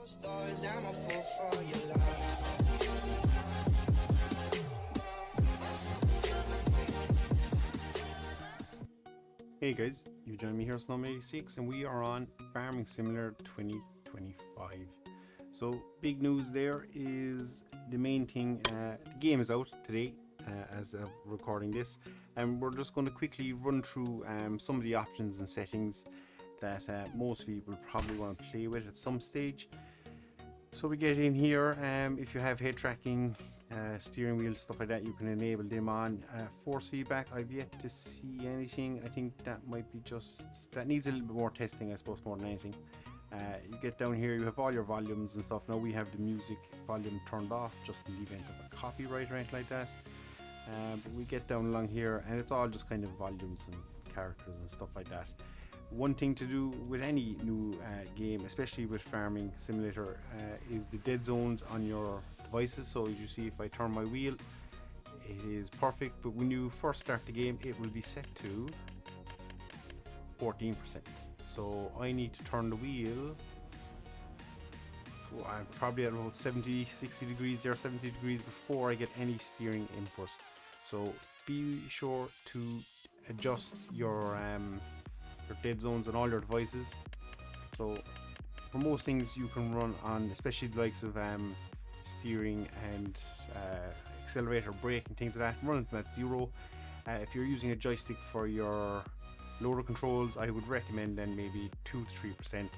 Stars, I'm a fool for your love. Hey guys, you join me here, Snowman86, and we are on Farming Simulator 2025. So, big news there is the main thing, the game is out today as of recording this, and we're just going to quickly run through some of the options and settings that most of you will probably want to play with at some stage. So we get in here, if you have head tracking, steering wheel, stuff like that, you can enable them on. Force feedback, I've yet to see anything. I think that might be that needs a little bit more testing, I suppose, more than anything. You get down here, you have all your volumes and stuff. Now we have the music volume turned off just in the event of a copyright or anything like that. But we get down along here and it's all just kind of volumes and characters and stuff like that. One thing to do with any new game, especially with Farming Simulator, is the dead zones on your devices. So as you see, if I turn my wheel, it is perfect, but when you first start the game, it will be set to 14%. So I need to turn the wheel, I'm probably at about 60 degrees there, 70 degrees before I get any steering input. So be sure to adjust your dead zones on all your devices. So for most things you can run on, especially the likes of steering and accelerator, brake and things like that, run them at 0. If you're using a joystick for your loader controls, I would recommend then maybe 2 to 3%,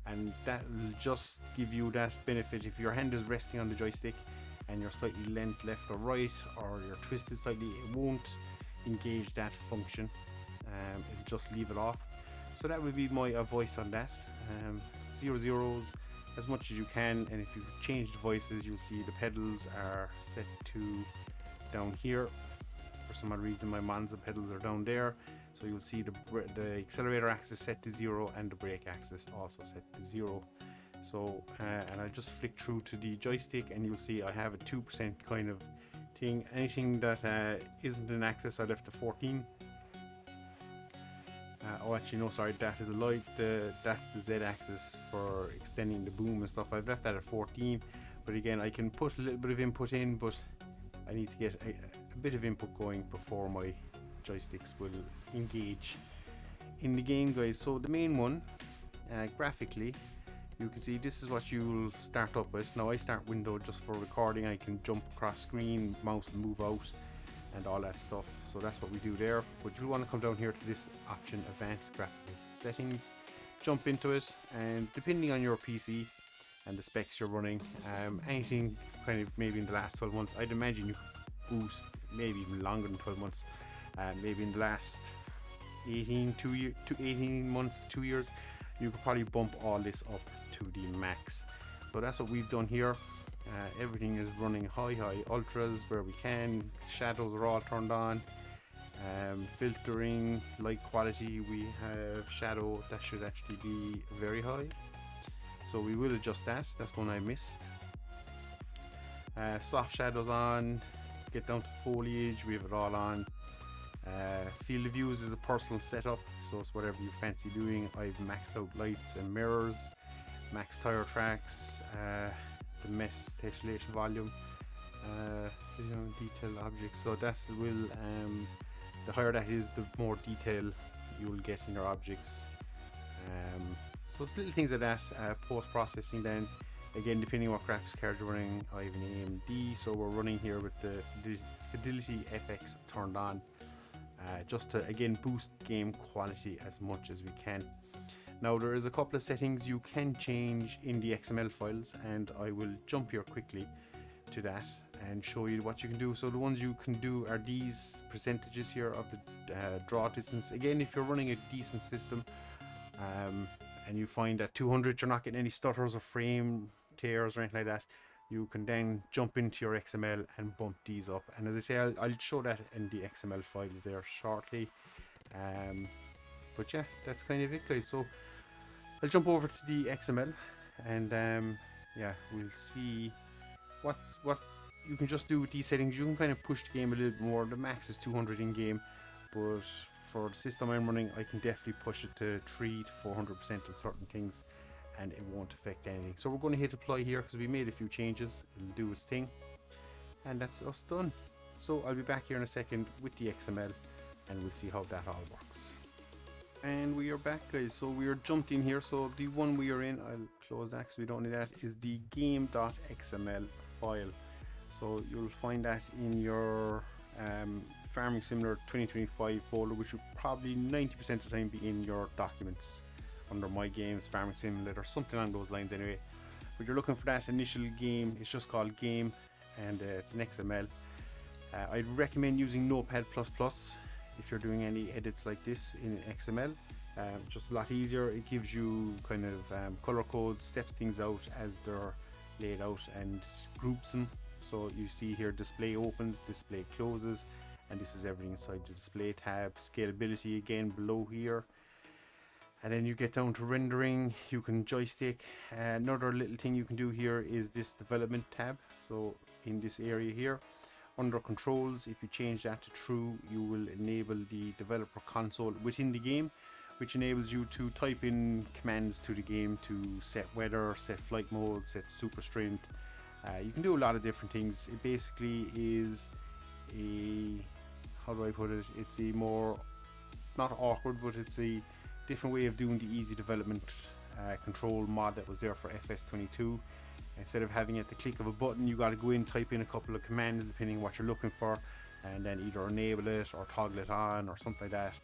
and that will just give you that benefit. If your hand is resting on the joystick and you're slightly leant left or right, or you're twisted slightly, it won't engage that function. It'll just leave it off. So that would be my voice on that. 0 zeros as much as you can, and if you change the voices, you'll see the pedals are set to down here. For some odd reason my Monza pedals are down there, so you'll see the accelerator axis set to 0 and the brake axis also set to 0. So and I'll just flick through to the joystick and you'll see I have a 2% kind of thing. Anything that isn't an axis I left to 14. Oh, actually no, sorry, that is a lie. That's the Z axis for extending the boom and stuff. I've left that at 14, but again I can put a little bit of input in, but I need to get a bit of input going before my joysticks will engage in the game, guys. So the main one, graphically, you can see this is what you'll start up with. Now I start window just for recording. I can jump across screen, mouse and move out and all that stuff, so that's what we do there. But you'll want to come down here to this option, advanced graphical settings, jump into it, and depending on your PC and the specs you're running, anything kind of maybe in the last 12 months, I'd imagine you could boost maybe even longer than 12 months, maybe in the last 18 months, 2 years, you could probably bump all this up to the max. So that's what we've done here. Everything is running high ultras where we can. Shadows are all turned on. Filtering, light quality, we have shadow that should actually be very high, so we will adjust that. That's one I missed. Soft shadows on. Get down to foliage, we have it all on. Field of views is a personal setup, so it's whatever you fancy doing. I've maxed out lights and mirrors, max tire tracks, the mesh tessellation volume, detailed objects. So that will, the higher that is, the more detail you will get in your objects. So it's little things like that. Post processing then, again depending on what graphics card you're running. I have an AMD, so we're running here with the Fidelity FX turned on, just to again boost game quality as much as we can. Now there is a couple of settings you can change in the XML files, and I will jump here quickly to that and show you what you can do. So the ones you can do are these percentages here of the draw distance. Again, if you're running a decent system and you find at 200 you're not getting any stutters or frame tears or anything like that, you can then jump into your XML and bump these up. And as I say, I'll show that in the XML files there shortly. But yeah, that's kind of it, guys. So I'll jump over to the XML and yeah, we'll see what you can just do with these settings. You can kind of push the game a little bit more. The max is 200 in game, but for the system I'm running, I can definitely push it to 300 to 400% on certain things, and it won't affect anything. So we're going to hit apply here because we made a few changes. It'll do its thing, and that's us done. So I'll be back here in a second with the XML, and we'll see how that all works. And we are back, guys. So we are jumped in here. So the one we are in, I'll close that because we don't need that, is the game.xml file. So you'll find that in your Farming Simulator 2025 folder, which will probably 90% of the time be in your documents under My Games, Farming Simulator, something along those lines anyway. But you're looking for that initial game. It's just called game, and it's an XML. I'd recommend using Notepad++ if you're doing any edits like this in XML. Just a lot easier. It gives you kind of color codes, steps things out as they're laid out, and groups them. So you see here display opens, display closes, and this is everything inside the display tab. Scalability again below here, and then you get down to rendering. You can joystick. Another little thing you can do here is this development tab. So in this area here under controls, if you change that to true, you will enable the developer console within the game, which enables you to type in commands to the game to set weather, set flight mode, set super strength. You can do a lot of different things. It basically is a, how do I put it, it's a more, not awkward, but it's a different way of doing the easy development control mod that was there for FS22. Instead of having it at the click of a button, you got to go in, type in a couple of commands depending on what you're looking for, and then either enable it or toggle it on or something like that.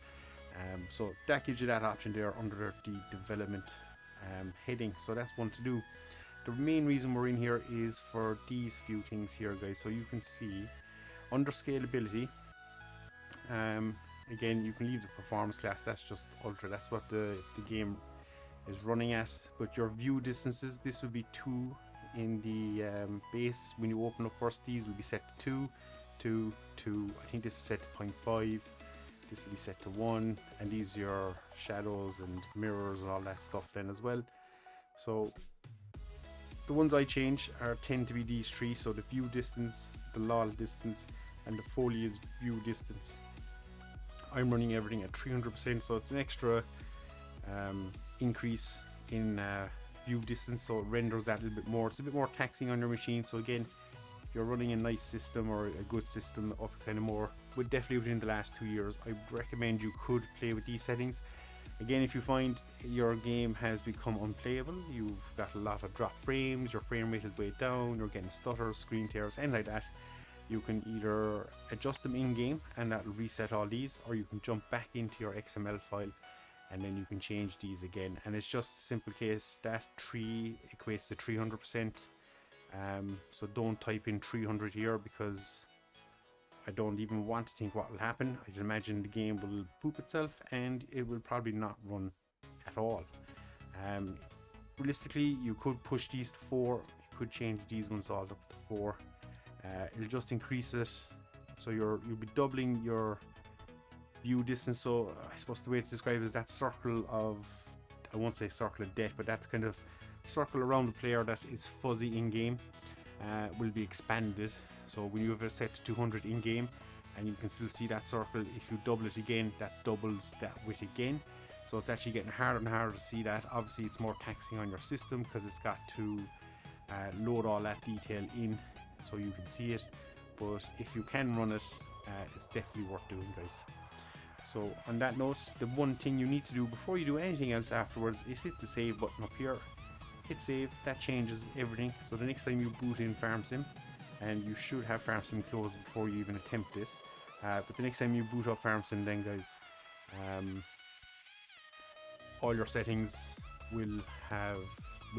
So that gives you that option there under the development heading. So that's one to do. The main reason we're in here is for these few things here, guys. So you can see under scalability, again, you can leave the performance class. That's just ultra. That's what the game is running at. But your view distances, this will be 2 in the base. When you open up first, these will be set to 2, 2. I think this is set to 0.5. This will be set to 1, and these are your shadows and mirrors and all that stuff then as well. So the ones I change tend to be these 3. So the view distance, the lull distance, and the foliage view distance. I'm running everything at 300%, so it's an extra increase in view distance, so it renders that a little bit more. It's a bit more taxing on your machine. So again, if you're running a nice system or a good system up kind of more, but definitely within the last 2 years, I recommend you could play with these settings. Again, if you find your game has become unplayable, you've got a lot of drop frames, your frame rate is way down, you're getting stutters, screen tears, and like that, you can either adjust them in game and that will reset all these, or you can jump back into your XML file and then you can change these again. And it's just a simple case that 3 equates to 300%. So don't type in 300 here, because I don't even want to think what will happen. I'd imagine the game will poop itself and it will probably not run at all. Realistically, you could push these to 4. You could change these ones all up to 4. It'll just increase it, so you'll be doubling your view distance. So I suppose the way to describe it is that circle of, I won't say circle of death, but that kind of circle around the player that is fuzzy in game will be expanded. So when you have it set to 200 in game, and you can still see that circle, if you double it again, that doubles that width again. So it's actually getting harder and harder to see that. Obviously it's more taxing on your system because it's got to load all that detail in so you can see it. But if you can run it, it's definitely worth doing, guys. So on that note, the one thing you need to do before you do anything else afterwards is hit the save button up here. Hit save. That changes everything. So the next time you boot in FarmSim, and you should have FarmSim closed before you even attempt this, but the next time you boot up FarmSim, then guys, all your settings will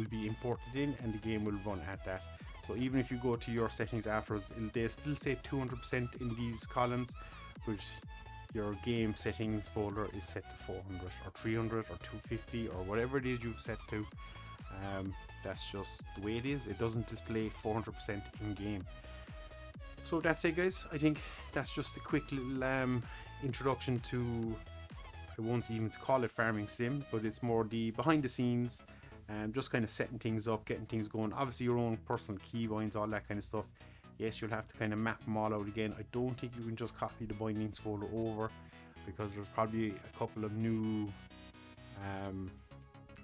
be imported in, and the game will run at that. So even if you go to your settings afterwards, they'll still say 200% in these columns, but your game settings folder is set to 400 or 300 or 250 or whatever it is you've set to. That's just the way it is. It doesn't display 400% in game. So that's it, guys. I think that's just a quick little introduction to, I won't even call it farming sim, but it's more the behind the scenes, just kind of setting things up, getting things going. Obviously your own personal keybinds, all that kind of stuff. Yes, you'll have to kind of map them all out again. I don't think you can just copy the bindings folder over, because there's probably a couple of new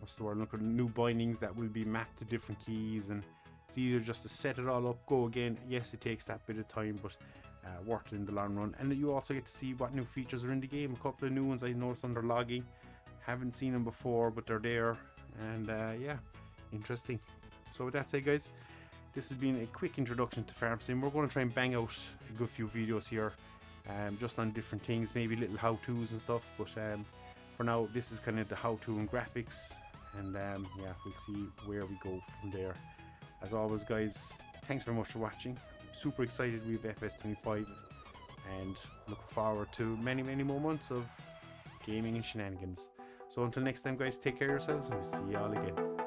what's the word, look at new bindings that will be mapped to different keys, and it's easier just to set it all up, go again. Yes, it takes that bit of time, but worth it in the long run. And you also get to see what new features are in the game. A couple of new ones I noticed under logging. Haven't seen them before, but they're there, and yeah, interesting. So with that said, guys, this has been a quick introduction to farm sim. We're going to try and bang out a good few videos here, just on different things, maybe little how-tos and stuff, but for now this is kind of the how-to and graphics, and yeah, we'll see where we go from there. As always, guys, thanks very much for watching. Super excited we have FS25, and looking forward to many more months of gaming and shenanigans. So until next time, guys, take care of yourselves, and we'll see you all again.